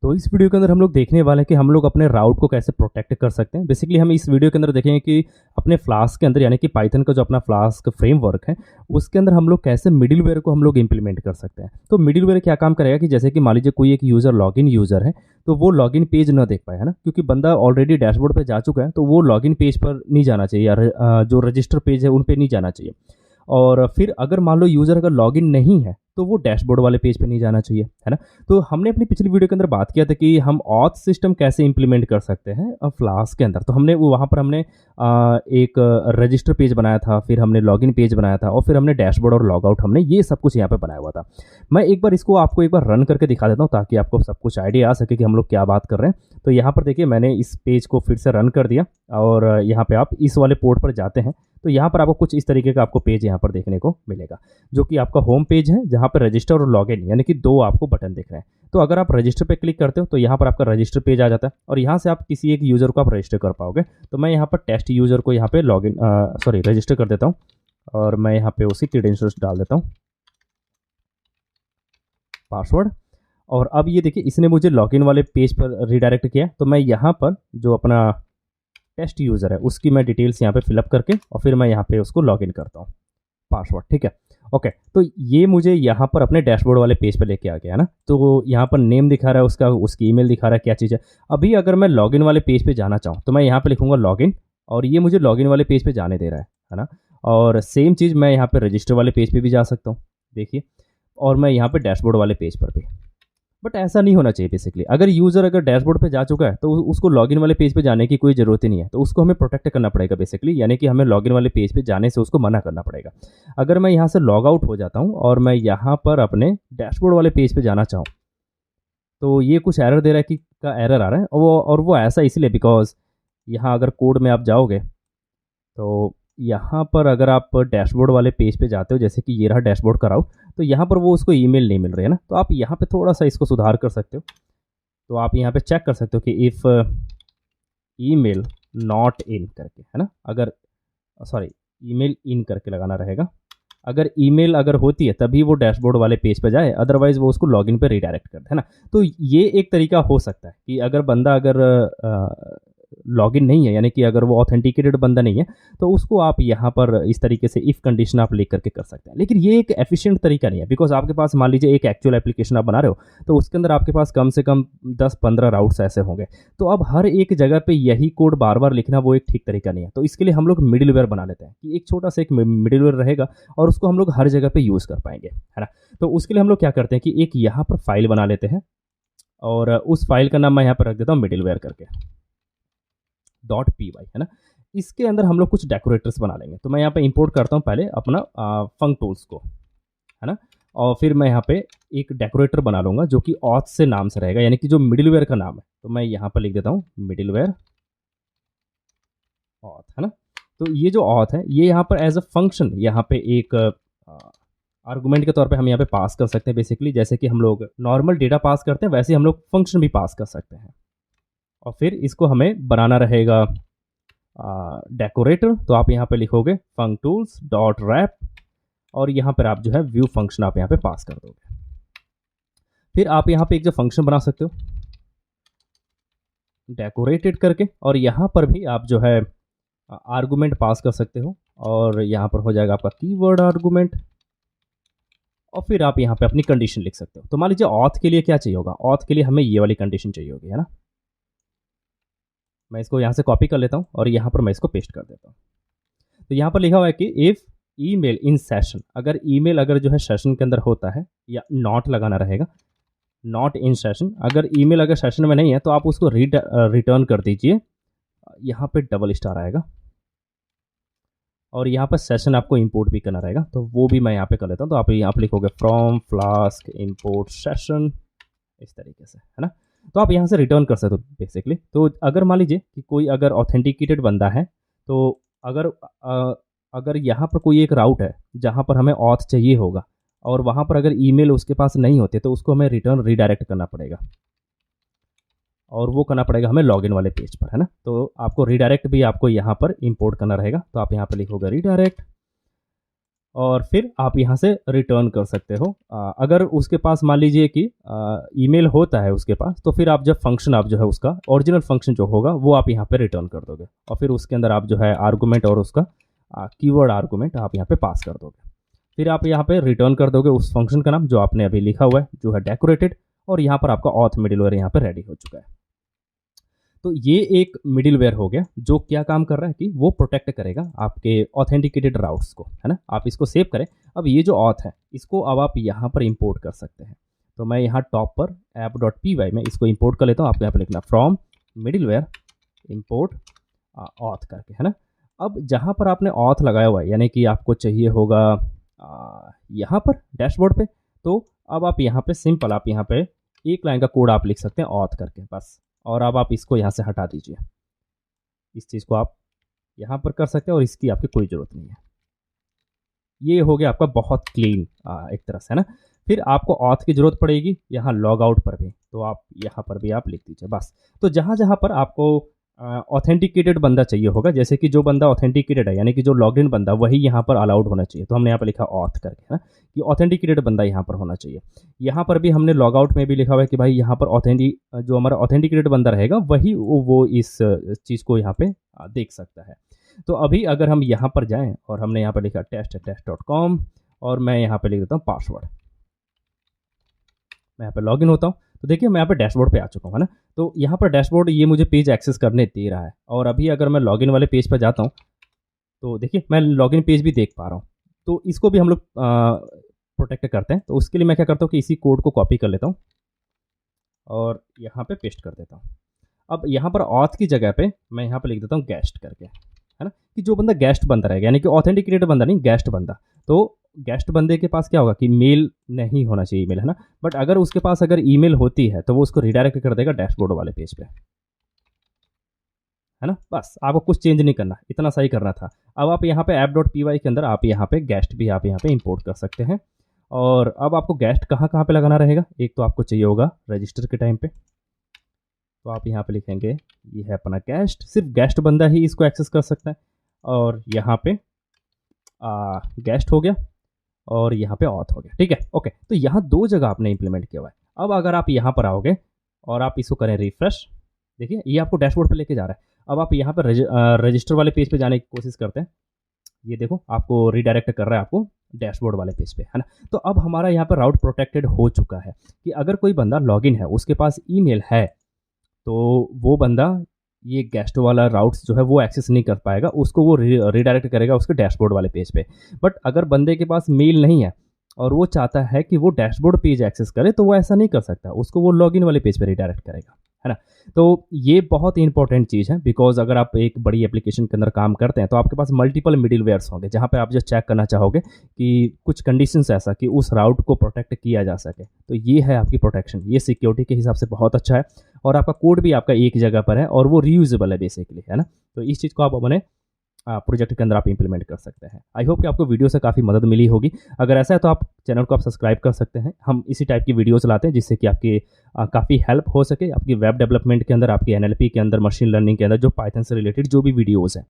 तो इस वीडियो के अंदर हम लोग देखने वाले हैं कि हम लोग अपने राउट को कैसे प्रोटेक्ट कर सकते हैं। बेसिकली हम इस वीडियो के अंदर देखेंगे कि अपने फ्लास्क के अंदर यानी कि पाइथन का जो अपना फ्लास्क फ्रेमवर्क है, उसके अंदर हम लोग कैसे मिडिलवेयर को हम लोग इंप्लीमेंट कर सकते हैं। तो मिडिलवेयर क्या काम करेगा कि जैसे कि मान लीजिए कोई एक यूज़र लॉगिन यूज़र है, तो वो लॉगिन पेज ना देख पाए, है ना, क्योंकि बंदा ऑलरेडी डैशबोर्ड पे जा चुका है, तो वो लॉगिन पेज पर नहीं जाना चाहिए या जो रजिस्टर पेज है उन पे नहीं जाना चाहिए। और फिर अगर मान लो यूज़र अगर लॉगिन नहीं है तो वो डैशबोर्ड वाले पेज पे नहीं जाना चाहिए, है ना। तो हमने अपनी पिछली वीडियो के अंदर बात किया था कि हम ऑथ सिस्टम कैसे इंप्लीमेंट कर सकते हैं फ्लास्क के अंदर। तो हमने वो वहाँ पर हमने एक रजिस्टर पेज बनाया था, फिर हमने लॉगिन पेज बनाया था और फिर हमने डैशबोर्ड और लॉगआउट हमने ये सब कुछ यहाँ पे बनाया हुआ था। मैं एक बार इसको आपको एक बार रन करके दिखा देता हूँ ताकि आपको सब कुछ आइडिया आ सके कि हम लोग क्या बात कर रहे हैं। तो यहाँ पर देखिए मैंने इस पेज को फिर से रन कर दिया और यहाँ पे आप इस वाले पोर्ट पर जाते हैं तो यहाँ पर आपको कुछ इस तरीके का आपको पेज यहाँ पर देखने को मिलेगा, जो कि आपका होम पेज है जहाँ पर रजिस्टर और लॉगिन यानी कि दो आपको बटन दिख रहे हैं। तो अगर आप रजिस्टर पे क्लिक करते हो तो यहाँ पर आपका रजिस्टर पेज आ जाता है और यहाँ से आप किसी एक यूज़र को आप रजिस्टर कर पाओगे। तो मैं यहाँ पर टेस्ट यूज़र को यहाँ पे रजिस्टर कर देता हूँ और मैं यहाँ पे उसी क्रेडेंशियल्स डाल देता हूँ, पासवर्ड। और अब ये देखिए इसने मुझे लॉगिन वाले पेज पर रिडायरेक्ट किया। तो मैं यहाँ पर जो अपना टेस्ट यूज़र है उसकी मैं डिटेल्स यहाँ पे फिलअप करके और फिर मैं यहाँ पे उसको लॉगिन करता हूँ, पासवर्ड, ठीक है। ओके, तो ये मुझे यहाँ पर अपने डैशबोर्ड वाले पेज पे लेके आ गया है ना। तो यहाँ पर नेम दिखा रहा है उसका, उसकी ईमेल दिखा रहा है, क्या चीज़ है। अभी अगर मैं लॉगिन वाले पेज पे जाना चाहूँ तो मैं यहाँ पे लिखूँगा लॉगिन और ये मुझे लॉगिन वाले पेज पे जाने दे रहा है ना। और सेम चीज़ मैं यहाँ पर रजिस्टर वाले पेज पे भी जा सकता हूँ, देखिए, और मैं यहाँ पर डैशबोर्ड वाले पेज पर भी। बट ऐसा नहीं होना चाहिए। बेसिकली अगर यूज़र अगर डैशबोर्ड पे जा चुका है तो उसको लॉगिन वाले पेज पे जाने की कोई ज़रूरत ही नहीं है, तो उसको हमें प्रोटेक्ट करना पड़ेगा बेसिकली, यानी कि हमें लॉगिन वाले पेज पे जाने से उसको मना करना पड़ेगा। अगर मैं यहाँ से लॉग आउट हो जाता हूँ और मैं यहाँ पर अपने डैशबोर्ड वाले पेज पे जाना चाहूँ तो ये कुछ एरर दे रहा है कि का एरर आ रहा है, और वो ऐसा इसलिए बिकॉज यहाँ अगर कोड में आप जाओगे तो यहाँ पर अगर आप डैशबोर्ड वाले पेज पे जाते हो, जैसे कि ये रहा डैशबोर्ड का राउट, तो यहाँ पर वो उसको ईमेल नहीं मिल रही है ना। तो आप यहाँ पे थोड़ा सा इसको सुधार कर सकते हो। तो आप यहाँ पे चेक कर सकते हो कि इफ़ ईमेल नॉट इन करके, है ना, अगर सॉरी ईमेल इन करके लगाना रहेगा। अगर ईमेल अगर होती है तभी वो डैशबोर्ड वाले पेज पे जाए, अदरवाइज़ वो उसको लॉगिन पे रिडायरेक्ट करता है ना। तो ये एक तरीका हो सकता है कि अगर बंदा अगर लॉगिन नहीं है, यानी कि अगर वो ऑथेंटिकेटेड बंदा नहीं है, तो उसको आप यहाँ पर इस तरीके से इफ़ कंडीशन आप लिख करके कर सकते हैं। लेकिन ये एक एफिशिएंट तरीका नहीं है, बिकॉज आपके पास मान लीजिए एक एक्चुअल एप्लीकेशन आप बना रहे हो तो उसके अंदर आपके पास कम से कम 10-15 राउट्स ऐसे होंगे। तो अब हर एक जगह पे यही कोड बार बार लिखना वो एक ठीक तरीका नहीं है। तो इसके लिए हम लोग मिडिलवेयर बना लेते हैं कि एक छोटा सा एक मिडिलवेयर रहेगा और उसको हम लोग हर जगह पर यूज़ कर पाएंगे, है ना। तो उसके लिए हम लोग क्या करते हैं कि एक यहाँ पर फाइल बना लेते हैं और उस फाइल का नाम मैं यहाँ पर रख देता हूँ मिडिलवेयर करके .py, है ना। इसके अंदर हम लोग कुछ डेकोरेटर्स बना लेंगे। तो मैं यहाँ पे इंपोर्ट करता हूँ पहले अपना फंक्टूल्स को, है ना, और फिर मैं यहाँ पे एक डेकोरेटर बना लूँगा जो कि ऑथ से नाम से रहेगा, यानी कि जो मिडिलवेयर का नाम है। तो मैं यहाँ पर लिख देता हूँ मिडिलवेयर ऑथ, है ना। तो ये जो ऑथ है ये यहाँ पर एज अ फंक्शन यहाँ पे एक आर्गूमेंट के तौर पे हम यहाँ पे पास कर सकते हैं। बेसिकली जैसे कि हम लोग नॉर्मल डेटा पास करते हैं वैसे हम लोग फंक्शन भी पास कर सकते हैं। और फिर इसको हमें बनाना रहेगा डेकोरेटर। तो आप यहाँ पे लिखोगे फंक्टूल्स डॉट रैप और यहाँ पर आप जो है व्यू फंक्शन आप यहाँ पे पास कर दोगे। फिर आप यहाँ पे एक जो फंक्शन बना सकते हो डेकोरेटेड करके, और यहाँ पर भी आप जो है आर्गूमेंट पास कर सकते हो और यहाँ पर हो जाएगा आपका कीवर्ड आर्गूमेंट। और फिर आप यहाँ पे अपनी कंडीशन लिख सकते हो। तो मान लीजिए ऑथ के लिए क्या चाहिए होगा, ऑथ के लिए हमें ये वाली कंडीशन चाहिए होगी, है ना। मैं इसको यहाँ से कॉपी कर लेता हूँ और यहाँ पर मैं इसको पेस्ट कर देता हूँ। तो यहाँ पर लिखा हुआ है कि इफ़ ईमेल इन सेशन, अगर ईमेल अगर जो है सेशन के अंदर होता है, या नॉट लगाना रहेगा, नॉट इन सेशन। अगर ईमेल अगर सेशन में नहीं है तो आप उसको रिटर्न कर दीजिए, यहाँ पे डबल स्टार आएगा और यहाँ पर सेशन आपको इंपोर्ट भी करना रहेगा। तो वो भी मैं यहाँ पे कर लेता हूँ। तो आप यहाँ पे लिखोगे फ्रॉम फ्लास्क इंपोर्ट सेशन, इस तरीके से, है ना। तो आप यहाँ से रिटर्न कर सकते हो बेसिकली। तो अगर मान लीजिए कि कोई अगर ऑथेंटिकेटेड बंदा है तो अगर यहाँ पर कोई एक राउट है जहाँ पर हमें ऑथ चाहिए होगा और वहाँ पर अगर ईमेल उसके पास नहीं होते तो उसको हमें रिटर्न रिडायरेक्ट करना पड़ेगा, और वो करना पड़ेगा हमें लॉगिन वाले पेज पर, है ना। तो आपको रिडायरेक्ट भी आपको यहाँ पर इंपोर्ट करना रहेगा। तो आप यहाँ पर लिखोगे रिडायरेक्ट और फिर आप यहाँ से रिटर्न कर सकते हो। अगर उसके पास मान लीजिए कि ईमेल होता है उसके पास, तो फिर आप जब फंक्शन आप जो है उसका ओरिजिनल फंक्शन जो होगा वो आप यहाँ पे रिटर्न कर दोगे, और फिर उसके अंदर आप जो है आर्गूमेंट और उसका कीवर्ड आर्गूमेंट आप यहाँ पे पास कर दोगे। फिर आप यहाँ पे रिटर्न कर दोगे उस फंक्शन का नाम जो आपने अभी लिखा हुआ है, जो है डेकोरेटेड, और यहाँ पर आपका ऑथ मिडिलवेयर यहाँ पर रेडी हो चुका है। तो ये एक मिडिलवेयर हो गया जो क्या काम कर रहा है कि वो प्रोटेक्ट करेगा आपके ऑथेंटिकेटेड राउट्स को, है ना। आप इसको सेव करें। अब ये जो ऑथ है इसको अब आप यहाँ पर इंपोर्ट कर सकते हैं। तो मैं यहाँ टॉप पर app.py में इसको इंपोर्ट कर लेता हूँ। आपको यहाँ पर लिखना फ्रॉम मिडिलवेयर इंपोर्ट ऑथ करके, है ना। अब जहाँ पर आपने ऑथ लगाया हुआ है, यानी कि आपको चाहिए होगा यहाँ पर डैशबोर्ड पे, तो अब आप यहाँ पे सिंपल आप यहाँ पे एक लाइन का कोड आप लिख सकते हैं ऑथ करके, बस। और अब आप इसको यहाँ से हटा दीजिए। इस चीज़ को आप यहाँ पर कर सकते हैं और इसकी आपकी कोई ज़रूरत नहीं है। ये हो गया आपका बहुत क्लीन एक तरह से, है ना। फिर आपको ऑथ की ज़रूरत पड़ेगी यहाँ लॉग आउट पर भी, तो आप यहाँ पर भी आप लिख दीजिए, बस। तो जहाँ जहाँ पर आपको ऑथेंटिकेटेड बंदा चाहिए होगा, जैसे कि जो बंदा ऑथेंटिकेटेड है यानी कि जो लॉग इन बंदा, वही यहाँ पर अलाउड होना चाहिए। तो हमने यहाँ पर लिखा ऑथ करके, है ना, कि ऑथेंटिकेटेड बंदा यहाँ पर होना चाहिए। यहाँ पर भी हमने लॉग आउट में भी लिखा हुआ है कि भाई यहाँ पर जो हमारा ऑथेंटिकेटेड बंदा रहेगा वही वो इस चीज़ को यहाँ पे देख सकता है। तो अभी अगर हम यहाँ पर जाएँ और हमने यहाँ पर लिखा test.com और मैं यहाँ पर लिख देता हूँ पासवर्ड, मैं यहाँ पर लॉग इन होता हूँ। तो देखिए मैं यहाँ पर डैशबोर्ड पे आ चुका हूँ, है ना। तो यहाँ पर डैशबोर्ड ये मुझे पेज एक्सेस करने दे रहा है, और अभी अगर मैं लॉगिन वाले पेज पर जाता हूँ तो देखिए मैं लॉगिन पेज भी देख पा रहा हूँ। तो इसको भी हम लोग प्रोटेक्ट करते हैं। तो उसके लिए मैं क्या करता हूँ कि इसी कोड को कॉपी कर लेता हूँ और यहाँ पे पेस्ट कर देता हूँ। अब यहाँ पर ऑथ की जगह पे मैं यहाँ पे लिख देता हूँ गेस्ट करके, है ना, कि जो बंदा गेस्ट बंदा रहेगा, यानी कि ऑथेंटिकेटेड बंदा नहीं, गेस्ट बंदा। तो गेस्ट बंदे के पास क्या होगा कि मेल नहीं होना चाहिए, ईमेल, है ना। बट अगर उसके पास अगर ईमेल होती है तो वो उसको रिडायरेक्ट कर देगा डैशबोर्ड वाले पेज पे, है ना। बस आपको कुछ चेंज नहीं करना, इतना सही करना था। अब आप यहाँ पे app.py के अंदर आप यहाँ पे गेस्ट भी आप यहाँ पे इंपोर्ट कर सकते हैं। और अब आपको गेस्ट कहाँ कहाँ पे लगाना रहेगा, एक तो आपको चाहिए होगा रजिस्टर के टाइम पे, तो आप यहाँ पे लिखेंगे ये है अपना गेस्ट, सिर्फ गेस्ट बंदा ही इसको एक्सेस कर सकता है। और यहाँ पे गेस्ट हो गया और यहाँ पे ऑथ हो गया, ठीक है, ओके। तो यहाँ दो जगह आपने इंप्लीमेंट किया हुआ है। अब अगर आप यहाँ पर आओगे और आप इसको करें रिफ्रेश, देखिए ये आपको डैशबोर्ड पे लेके जा रहा है। अब आप यहाँ पर रजिस्टर वाले पेज पे जाने की कोशिश करते हैं, ये देखो आपको रिडायरेक्ट कर रहा है आपको डैशबोर्ड वाले पेज पे, है ना। तो अब हमारा यहाँ पर राउट प्रोटेक्टेड हो चुका है कि अगर कोई बंदा लॉगिन है, उसके पास ईमेल है, तो वो बंदा ये गेस्ट वाला राउट्स जो है वो एक्सेस नहीं कर पाएगा, उसको वो रिडायरेक्ट करेगा उसके डैशबोर्ड वाले पेज पे। बट अगर बंदे के पास मेल नहीं है और वो चाहता है कि वो डैशबोर्ड पेज एक्सेस करे, तो वो ऐसा नहीं कर सकता, उसको वो लॉगिन वाले पेज पे रिडायरेक्ट करेगा, है ना। तो ये बहुत ही इंपॉर्टेंट चीज़ है, बिकॉज अगर आप एक बड़ी एप्लीकेशन के अंदर काम करते हैं तो आपके पास मल्टीपल मिडिलवेयर्स होंगे, जहाँ पे आप जो चेक करना चाहोगे कि कुछ कंडीशंस ऐसा कि उस राउट को प्रोटेक्ट किया जा सके। तो ये है आपकी प्रोटेक्शन, ये सिक्योरिटी के हिसाब से बहुत अच्छा है। और आपका कोड भी आपका एक जगह पर है और वो रीयूजेबल है बेसिकली, है ना। तो इस चीज़ को आप अपने प्रोजेक्ट के अंदर आप इंप्लीमेंट कर सकते हैं। आई होप कि आपको वीडियो से काफ़ी मदद मिली होगी। अगर ऐसा है तो आप चैनल को आप सब्सक्राइब कर सकते हैं। हम इसी टाइप की वीडियोस लाते हैं जिससे कि आपकी काफ़ी हेल्प हो सके आपकी वेब डेवलपमेंट के अंदर, आपकी NLP के अंदर, मशीन लर्निंग के अंदर, जो पाइथन से रिलेटेड जो भी वीडियोज़ हैं।